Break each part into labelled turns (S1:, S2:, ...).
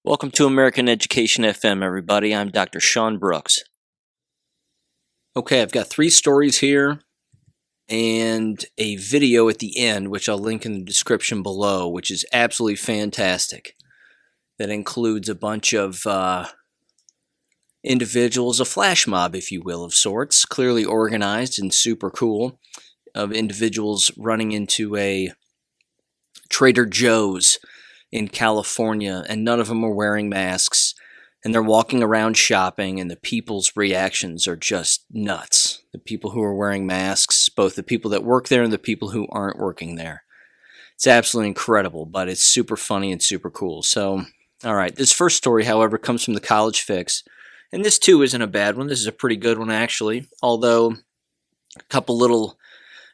S1: Welcome to American Education FM, everybody. I'm Dr. Sean Brooks. Okay, I've got 3 stories here and a video at the end, which I'll link in the description below, which is absolutely fantastic. That includes a bunch of individuals, a flash mob, if you will, of sorts, clearly organized and super cool, of individuals running into a Trader Joe's in California, and none of them are wearing masks, and they're walking around shopping, and the people's reactions are just nuts. The people who are wearing masks, both the people that work there and the people who aren't working there. It's absolutely incredible, but it's super funny and super cool. So, all right, this first story, however, comes from the College Fix, and this too isn't a bad one. This is a pretty good one, actually, although a couple little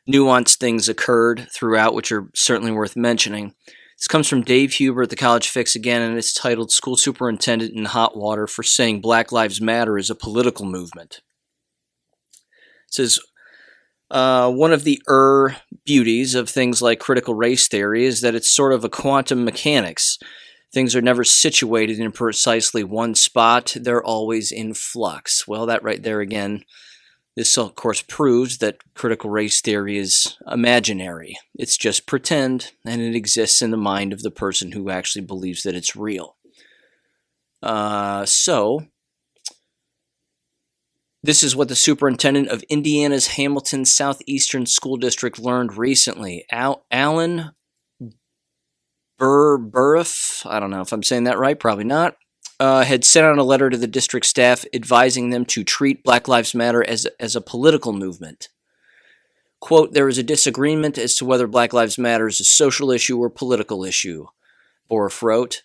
S1: nuanced things occurred throughout, which are certainly worth mentioning. This comes from Dave Huber at the College Fix again, and it's titled School Superintendent in Hot Water for Saying Black Lives Matter is a Political Movement. It says, one of the beauties of things like critical race theory is that it's sort of a quantum mechanics. Things are never situated in precisely one spot. They're always in flux. Well, that right there again, this of course proves that critical race theory is imaginary. It's just pretend, and it exists in the mind of the person who actually believes that it's real. So, this is what the superintendent of Indiana's Hamilton Southeastern School District learned recently. Alan Burriff, I don't know if I'm saying that right, probably not, had sent out a letter to the district staff advising them to treat Black Lives Matter as a political movement. Quote, there is a disagreement as to whether Black Lives Matter is a social issue or political issue, Burriff wrote.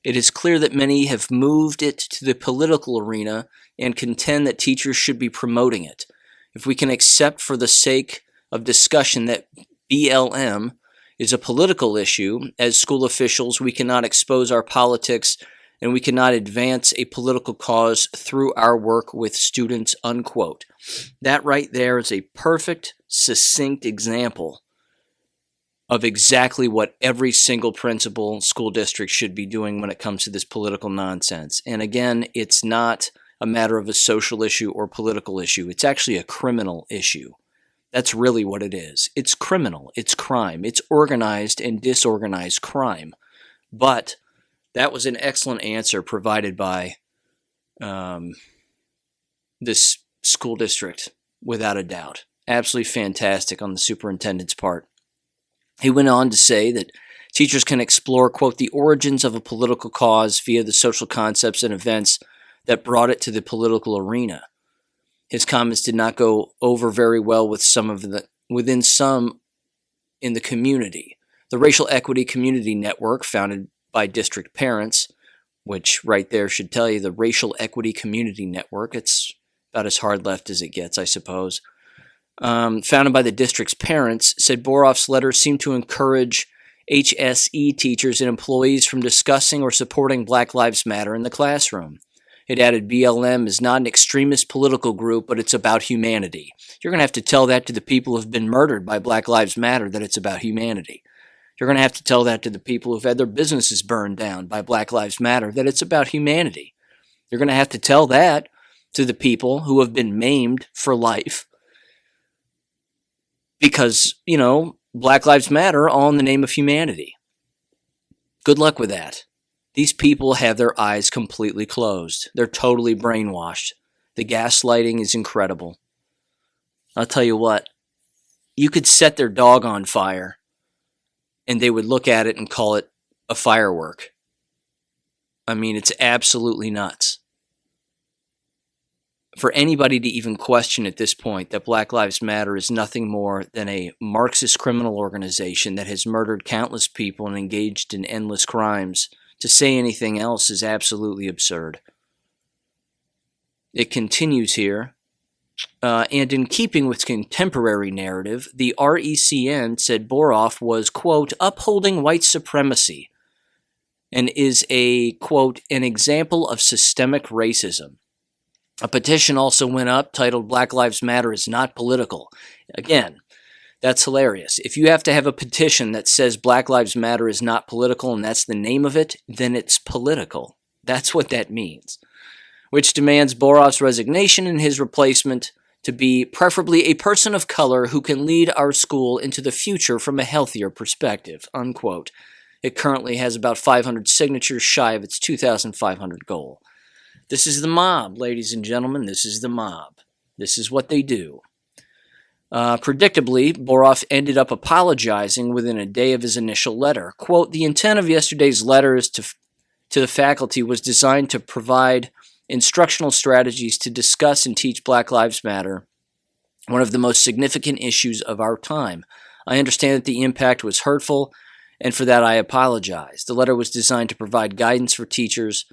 S1: It is clear that many have moved it to the political arena and contend that teachers should be promoting it. If we can accept for the sake of discussion that BLM is a political issue, as school officials, we cannot expose our politics and we cannot advance a political cause through our work with students, unquote. That right there is a perfect, succinct example of exactly what every single principal school district should be doing when it comes to this political nonsense. And again, it's not a matter of a social issue or political issue. It's actually a criminal issue. That's really what it is. It's criminal. It's crime. It's organized and disorganized crime. But that was an excellent answer provided by this school district, without a doubt. Absolutely fantastic on the superintendent's part. He went on to say that teachers can explore, quote, the origins of a political cause via the social concepts and events that brought it to the political arena. His comments did not go over very well with some in the community. The Racial Equity Community Network, founded by district parents, which right there should tell you the Racial Equity Community Network, it's about as hard left as it gets, I suppose, founded by the district's parents, said Burriff's letter seemed to encourage HSE teachers and employees from discussing or supporting Black Lives Matter in the classroom. It added BLM is not an extremist political group, but it's about humanity. You're going to have to tell that to the people who have been murdered by Black Lives Matter, that it's about humanity. You're going to have to tell that to the people who've had their businesses burned down by Black Lives Matter, that it's about humanity. You're going to have to tell that to the people who have been maimed for life because, Black Lives Matter all in the name of humanity. Good luck with that. These people have their eyes completely closed. They're totally brainwashed. The gaslighting is incredible. I'll tell you what, you could set their dog on fire and they would look at it and call it a firework. I mean, it's absolutely nuts. For anybody to even question at this point that Black Lives Matter is nothing more than a Marxist criminal organization that has murdered countless people and engaged in endless crimes, to say anything else is absolutely absurd. It continues here, and in keeping with contemporary narrative, the RECN said Burriff was, quote, upholding white supremacy and is a, quote, an example of systemic racism. A petition also went up titled Black Lives Matter is not political. Again, That's hilarious. If you have to have a petition that says Black Lives Matter is not political and that's the name of it, then it's political. That's what that means. Which demands Boroff's resignation and his replacement to be preferably a person of color who can lead our school into the future from a healthier perspective, unquote. It currently has about 500 signatures shy of its 2,500 goal. This is the mob, ladies and gentlemen. This is the mob. This is what they do. Predictably, Boroff ended up apologizing within a day of his initial letter. Quote, "The intent of yesterday's letters to the faculty was designed to provide instructional strategies to discuss and teach Black Lives Matter, one of the most significant issues of our time. I understand that the impact was hurtful, and for that I apologize. The letter was designed to provide guidance for teachers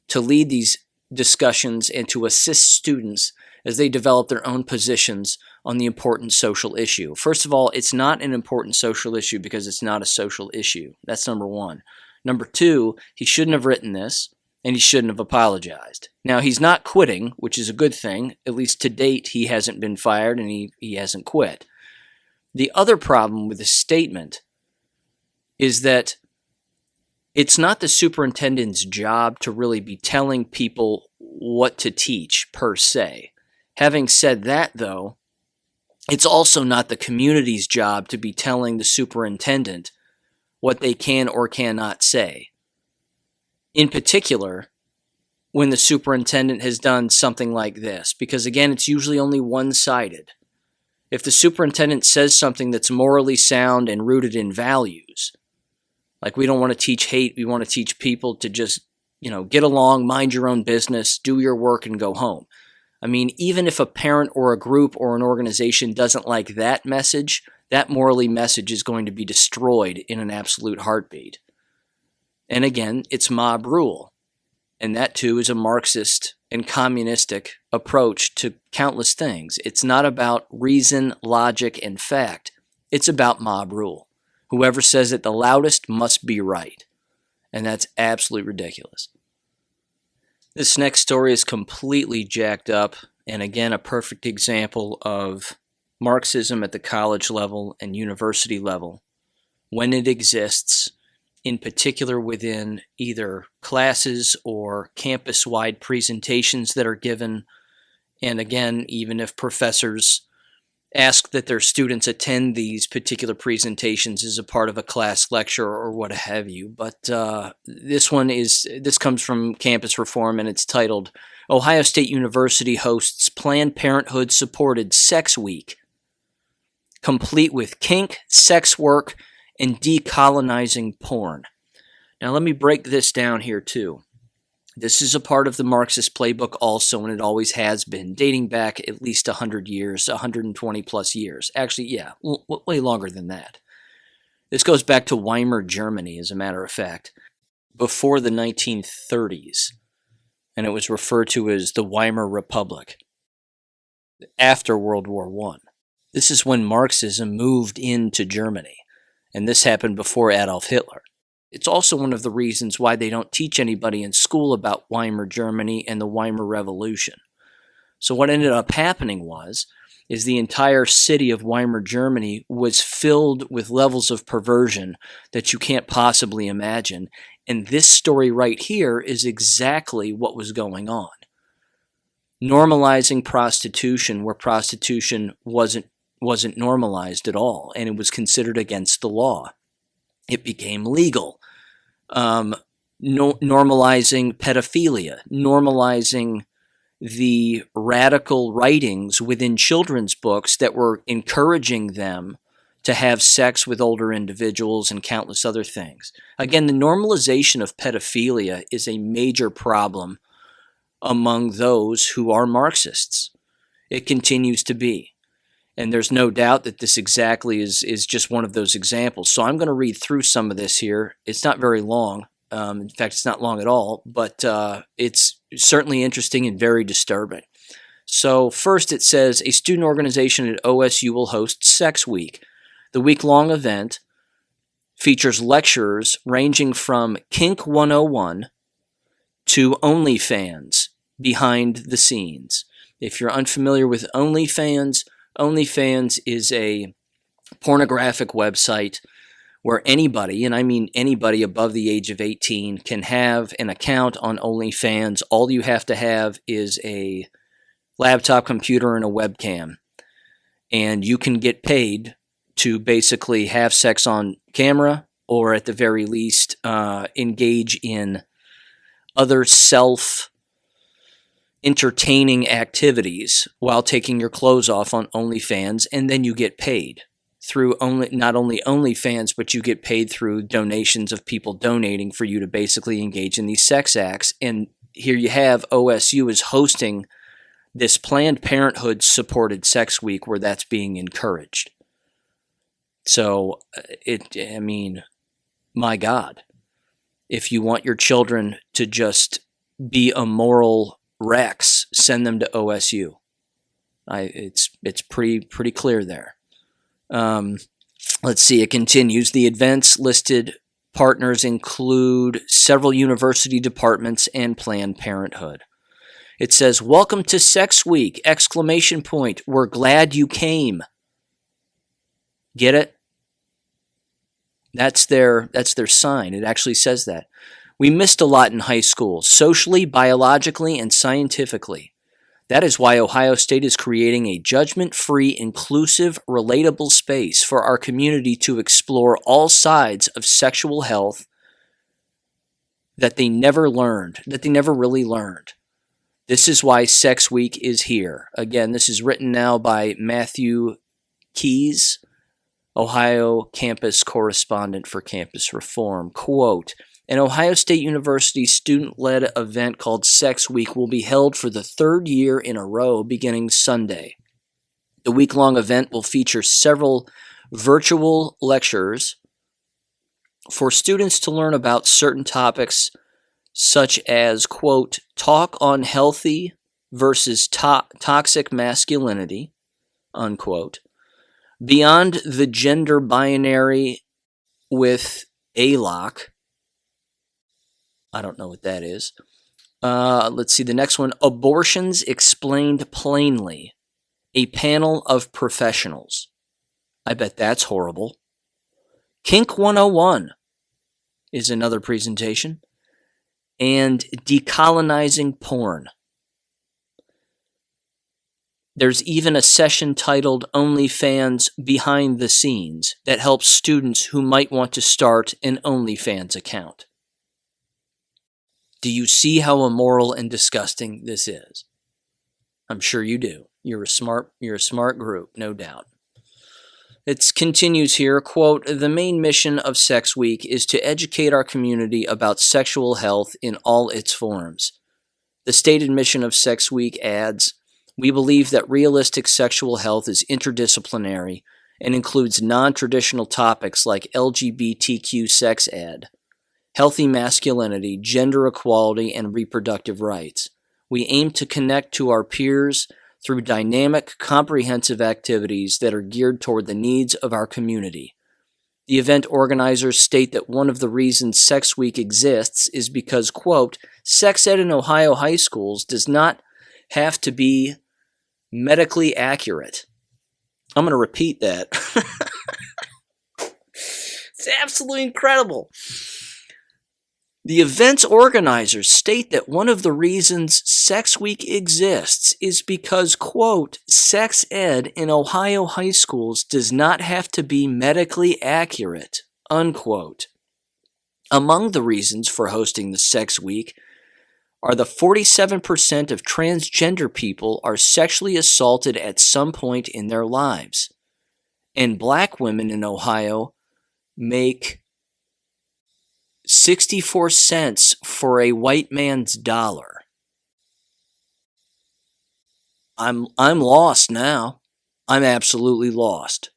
S1: to lead these discussions and to assist students as they develop their own positions on the important social issue." First of all, it's not an important social issue because it's not a social issue. That's number one. Number two, he shouldn't have written this, and he shouldn't have apologized. Now, he's not quitting, which is a good thing. At least to date, he hasn't been fired and he hasn't quit. The other problem with this statement is that it's not the superintendent's job to really be telling people what to teach, per se. Having said that, though, it's also not the community's job to be telling the superintendent what they can or cannot say. In particular, when the superintendent has done something like this, because again, it's usually only one-sided. If the superintendent says something that's morally sound and rooted in values, like we don't want to teach hate, we want to teach people to just, get along, mind your own business, do your work, and go home. I mean, even if a parent or a group or an organization doesn't like that message, that morally message is going to be destroyed in an absolute heartbeat. And again, it's mob rule. And that too is a Marxist and communistic approach to countless things. It's not about reason, logic, and fact. It's about mob rule. Whoever says it the loudest must be right. And that's absolutely ridiculous. This next story is completely jacked up, and again, a perfect example of Marxism at the college level and university level, when it exists, in particular within either classes or campus-wide presentations that are given, and again, even if professors ask that their students attend these particular presentations as a part of a class lecture or what have you. But this comes from Campus Reform, and it's titled, "Ohio State University Hosts Planned Parenthood Supported Sex Week, Complete with Kink, Sex Work, and Decolonizing Porn." Now let me break this down here too. This is a part of the Marxist playbook also, and it always has been, dating back at least 100 years, 120 plus years. Actually, yeah, way longer than that. This goes back to Weimar Germany, as a matter of fact, before the 1930s, and it was referred to as the Weimar Republic after World War I. This is when Marxism moved into Germany, and this happened before Adolf Hitler. It's also one of the reasons why they don't teach anybody in school about Weimar Germany and the Weimar Revolution. So what ended up happening is the entire city of Weimar Germany was filled with levels of perversion that you can't possibly imagine. And this story right here is exactly what was going on. Normalizing prostitution where prostitution wasn't normalized at all, and it was considered against the law. It became legal. Normalizing pedophilia, normalizing the radical writings within children's books that were encouraging them to have sex with older individuals and countless other things. Again, the normalization of pedophilia is a major problem among those who are Marxists. It continues to be. And there's no doubt that this exactly is just one of those examples. So I'm going to read through some of this here. It's not very long. In fact, it's not long at all, but it's certainly interesting and very disturbing. So first it says, a student organization at OSU will host Sex Week. The week-long event features lecturers ranging from Kink 101 to OnlyFans, behind the scenes. If you're unfamiliar with OnlyFans is a pornographic website where anybody, and I mean anybody above the age of 18, can have an account on OnlyFans. All you have to have is a laptop computer and a webcam, and you can get paid to basically have sex on camera, or at the very least engage in other self-entertaining activities while taking your clothes off on OnlyFans, and then you get paid through not only OnlyFans, but you get paid through donations of people donating for you to basically engage in these sex acts. And here you have OSU is hosting this Planned Parenthood supported sex week where that's being encouraged. So my God, if you want your children to just be immoral wrecks, send them to OSU. It's pretty clear there. Let's see, it continues. The events listed partners include several university departments and Planned Parenthood. It says, "Welcome to Sex Week! ! We're glad you came." Get it? That's their sign. It actually says that. "We missed a lot in high school, socially, biologically, and scientifically. That is why Ohio State is creating a judgment-free, inclusive, relatable space for our community to explore all sides of sexual health that they never really learned. This is why Sex Week is here." Again, this is written now by Matthew Keys, Ohio campus correspondent for Campus Reform. Quote, "An Ohio State University student-led event called Sex Week will be held for the third year in a row beginning Sunday. The week-long event will feature several virtual lectures for students to learn about certain topics such as, quote, talk on healthy versus toxic masculinity, unquote, beyond the gender binary with ALOC." I don't know what that is. Let's see, the next one. "Abortions Explained Plainly. A panel of professionals." I bet that's horrible. "Kink 101 is another presentation. And decolonizing porn. There's even a session titled OnlyFans Behind the Scenes that helps students who might want to start an OnlyFans account. Do you see how immoral and disgusting this is? I'm sure you do. You're a smart group, no doubt. It continues here, quote, "The main mission of Sex Week is to educate our community about sexual health in all its forms. The stated mission of Sex Week adds, we believe that realistic sexual health is interdisciplinary and includes non-traditional topics like LGBTQ sex ed, healthy masculinity, gender equality, and reproductive rights. We aim to connect to our peers through dynamic, comprehensive activities that are geared toward the needs of our community. The event organizers state that one of the reasons Sex Week exists is because, quote, sex ed in Ohio high schools does not have to be medically accurate." I'm going to repeat that. It's absolutely incredible. The event's organizers state that one of the reasons Sex Week exists is because, quote, sex ed in Ohio high schools does not have to be medically accurate, unquote. Among the reasons for hosting the Sex Week are the 47% of transgender people are sexually assaulted at some point in their lives, and black women in Ohio make 64 cents for a white man's dollar. I'm lost now. I'm absolutely lost.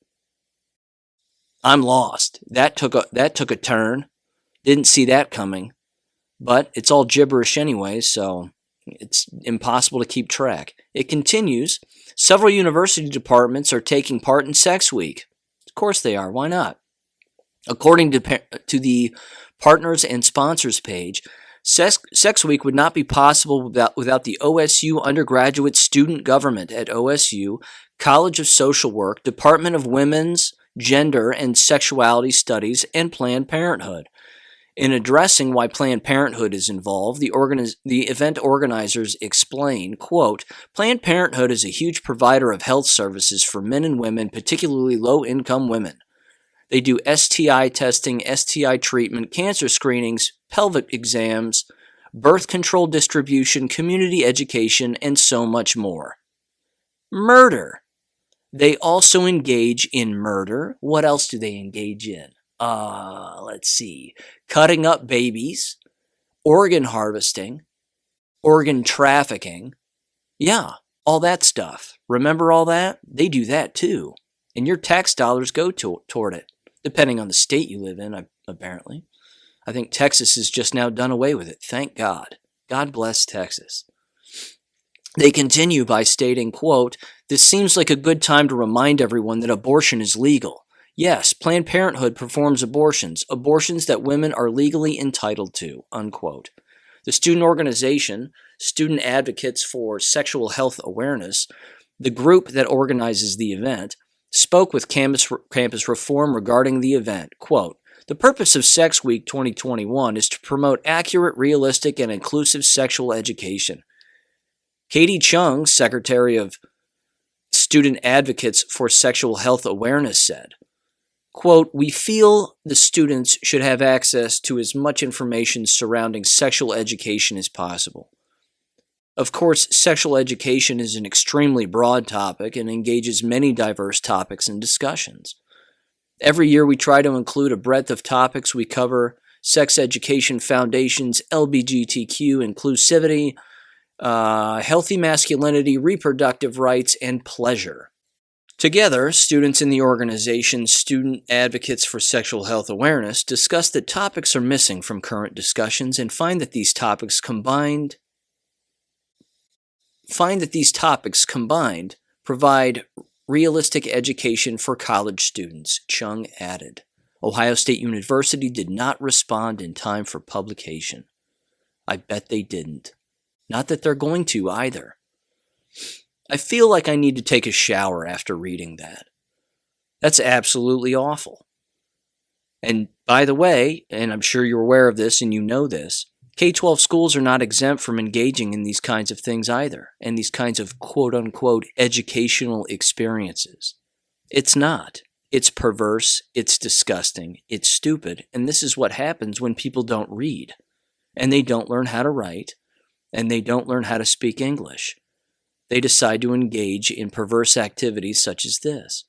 S1: I'm lost. That took a turn. Didn't see that coming. But it's all gibberish anyway, so it's impossible to keep track. It continues. Several university departments are taking part in Sex Week. Of course they are. Why not? According to the partners and sponsors page, Sex Week would not be possible without the OSU undergraduate student government at OSU, College of Social Work, Department of Women's, gender and sexuality studies, and Planned Parenthood. In addressing why Planned Parenthood is involved, the event organizers explain, quote, Planned Parenthood is a huge provider of health services for men and women, particularly low-income women. They do STI testing, STI treatment, cancer screenings, pelvic exams, birth control distribution, community education, and so much more. Murder. They also engage in murder. What else do they engage in? Let's see. Cutting up babies, organ harvesting, organ trafficking. Yeah, all that stuff. Remember all that? They do that too. And your tax dollars go toward it, depending on the state you live in, apparently. I think Texas has just now done away with it. Thank God. God bless Texas. They continue by stating, quote, this seems like a good time to remind everyone that abortion is legal. Yes, Planned Parenthood performs abortions that women are legally entitled to, unquote. The student organization, Student Advocates for Sexual Health Awareness, the group that organizes the event, spoke with Campus Reform regarding the event. Quote, the purpose of Sex Week 2021 is to promote accurate, realistic, and inclusive sexual education. Katie Chung, Secretary of Student Advocates for Sexual Health Awareness, said, quote, we feel the students should have access to as much information surrounding sexual education as possible. Of course, sexual education is an extremely broad topic and engages many diverse topics and discussions. Every year we try to include a breadth of topics. We cover sex education foundations, LGBTQ inclusivity, healthy masculinity, reproductive rights, and pleasure. Together, students in the organization Student Advocates for Sexual Health Awareness discuss that topics are missing from current discussions and find that these topics combined provide realistic education for college students, Chung added. Ohio State University did not respond in time for publication. I bet they didn't. Not that they're going to either. I feel like I need to take a shower after reading that. That's absolutely awful. And by the way, and I'm sure you're aware of this and you know this, K-12 schools are not exempt from engaging in these kinds of things either, and these kinds of quote-unquote educational experiences. It's not. It's perverse, it's disgusting, it's stupid, and this is what happens when people don't read, and they don't learn how to write, and they don't learn how to speak English. They decide to engage in perverse activities such as this.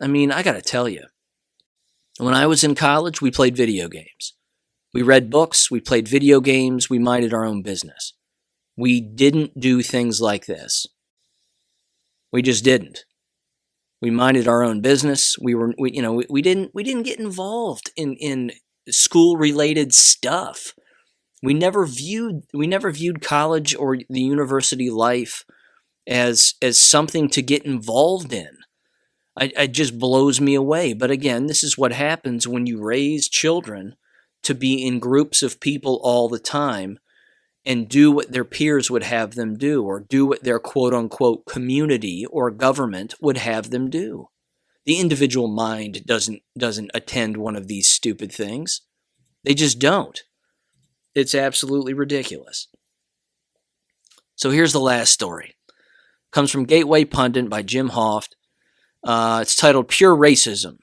S1: I mean, I gotta tell you, when I was in college, we played video games. We read books, we played video games, we minded our own business. We didn't do things like this. We just didn't. We minded our own business. We didn't get involved in school-related stuff. We never viewed college or the university life as something to get involved in. It just blows me away. But again, this is what happens when you raise children to be in groups of people all the time and do what their peers would have them do, or do what their quote-unquote community or government would have them do. The individual mind doesn't attend one of these stupid things. They just don't. It's absolutely ridiculous. So here's the last story. Comes from Gateway Pundit by Jim Hoft. It's titled Pure Racism.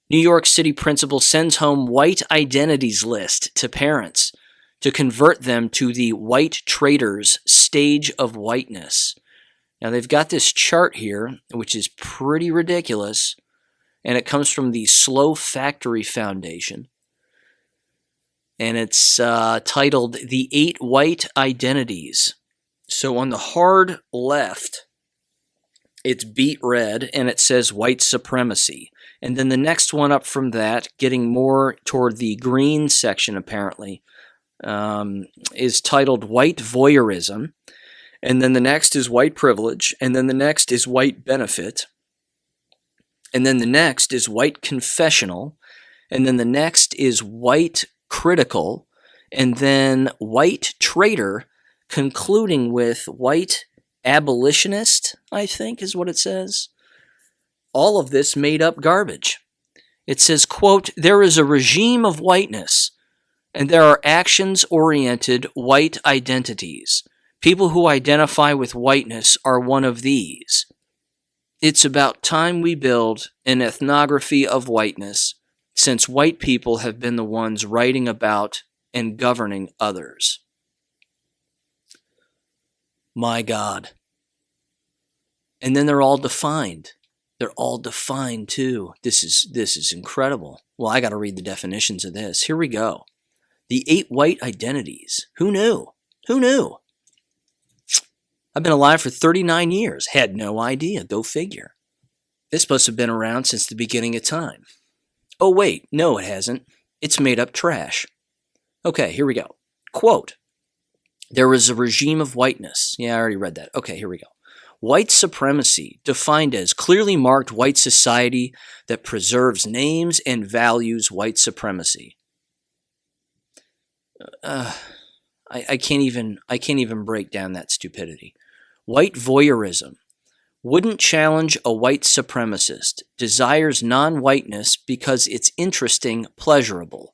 S1: New York City principal sends home white identities list to parents to convert them to the white traitors stage of whiteness. Now they've got this chart here, which is pretty ridiculous, and it comes from the Slow Factory Foundation. And it's titled The 8 White Identities. So on the hard left, it's beet red, and it says white supremacy. And then the next one up from that, getting more toward the green section apparently, is titled white voyeurism. And then the next is white privilege. And then the next is white benefit. And then the next is white confessional. And then the next is white critical. And then white traitor, concluding with white abolitionist, I think is what it says. All of this made up garbage. It says, quote, there is a regime of whiteness, and there are actions-oriented white identities. People who identify with whiteness are one of these. It's about time we build an ethnography of whiteness, since white people have been the ones writing about and governing others. My God. And then they're all defined. They're all defined too. This is incredible. Well, I got to read the definitions of this. Here we go. The 8 white identities. Who knew? Who knew? I've been alive for 39 years. Had no idea. Go figure. This must have been around since the beginning of time. Oh, wait. No, it hasn't. It's made up trash. Okay, here we go. Quote. There is a regime of whiteness. Yeah, I already read that. Okay, here we go. White supremacy, defined as clearly marked white society that preserves names and values white supremacy. I can't even break down that stupidity. White voyeurism. Wouldn't challenge a white supremacist. Desires non-whiteness because it's interesting, pleasurable.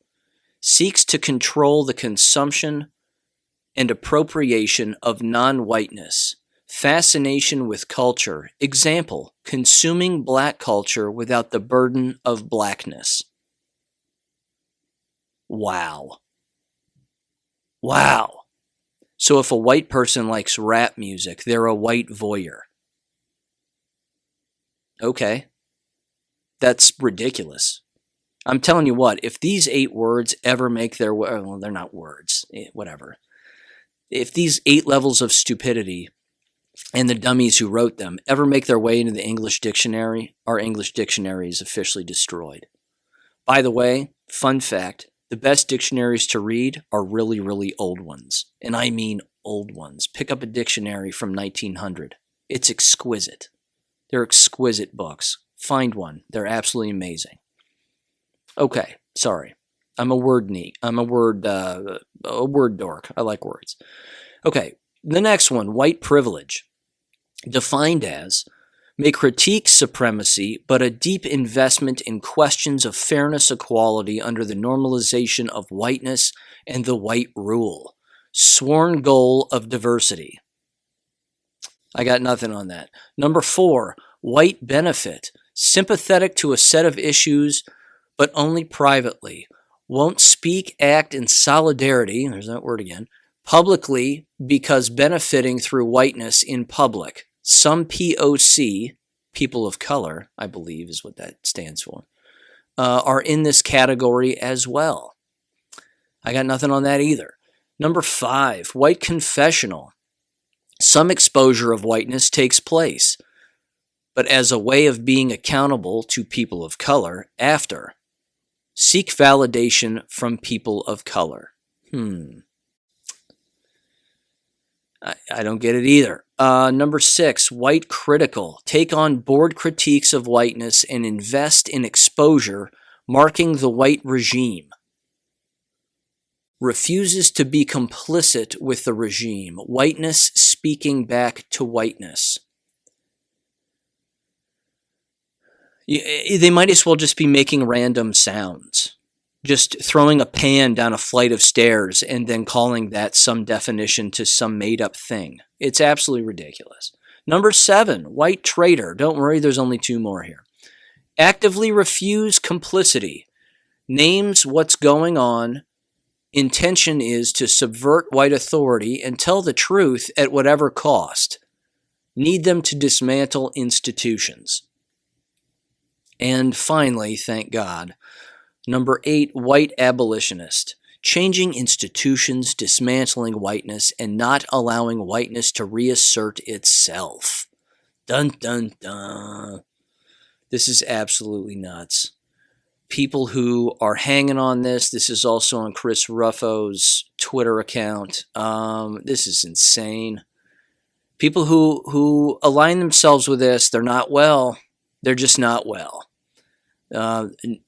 S1: Seeks to control the consumption and appropriation of non-whiteness. Fascination with culture. Example, consuming black culture without the burden of blackness. Wow. Wow. So if a white person likes rap music, they're a white voyeur. Okay. That's ridiculous. I'm telling you what, if these 8 words ever make their way, well, they're not words, whatever. If these 8 levels of stupidity and the dummies who wrote them ever make their way into the English dictionary, our English dictionary is officially destroyed. By the way, fun fact, the best dictionaries to read are really, really old ones. And I mean old ones. Pick up a dictionary from 1900. It's exquisite. They're exquisite books. Find one. They're absolutely amazing. Okay, sorry. I'm a word neat. I'm a word dork. I like words. Okay, the next one, white privilege. Defined as, may critique supremacy, but a deep investment in questions of fairness, equality under the normalization of whiteness and the white rule. Sworn goal of diversity. I got nothing on that. Number 4, white benefit. Sympathetic to a set of issues, but only privately. Won't speak, act in solidarity, there's that word again, publicly because benefiting through whiteness in public. Some POC, people of color, I believe is what that stands for, are in this category as well. I got nothing on that either. Number 5, white confessional. Some exposure of whiteness takes place, but as a way of being accountable to people of color after. Seek validation from people of color. I don't get it either. Number 6, white critical. Take on board critiques of whiteness and invest in exposure, marking the white regime. Refuses to be complicit with the regime. Whiteness speaking back to whiteness. They might as well just be making random sounds. Just throwing a pan down a flight of stairs and then calling that some definition to some made-up thing. It's absolutely ridiculous. Number 7, white traitor. Don't worry, there's only 2 more here. Actively refuse complicity. Names what's going on. Intention is to subvert white authority and tell the truth at whatever cost. Need them to dismantle institutions. And finally, thank God, number 8, white abolitionist. Changing institutions, dismantling whiteness, and not allowing whiteness to reassert itself. Dun, dun, dun. This is absolutely nuts. People who are hanging on this is also on Chris Ruffo's Twitter account. This is insane. People who align themselves with this, they're not well. They're just not well.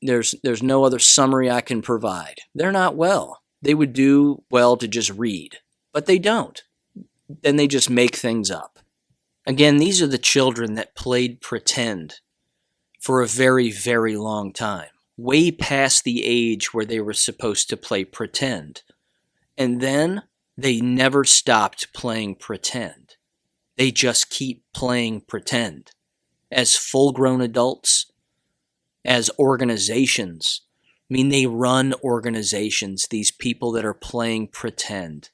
S1: There's no other summary I can provide. They're not well. They would do well to just read, but they don't. Then they just make things up. Again, these are the children that played pretend for a very, very long time, way past the age where they were supposed to play pretend. And then they never stopped playing pretend. They just keep playing pretend. As full-grown adults, as organizations. I mean, they run organizations, these people that are playing pretend.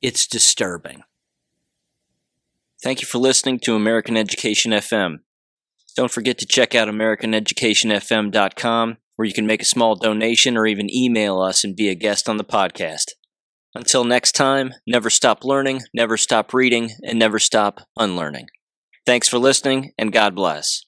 S1: It's disturbing. Thank you for listening to American Education FM. Don't forget to check out AmericanEducationFM.com, where you can make a small donation or even email us and be a guest on the podcast. Until next time, never stop learning, never stop reading, and never stop unlearning. Thanks for listening, and God bless.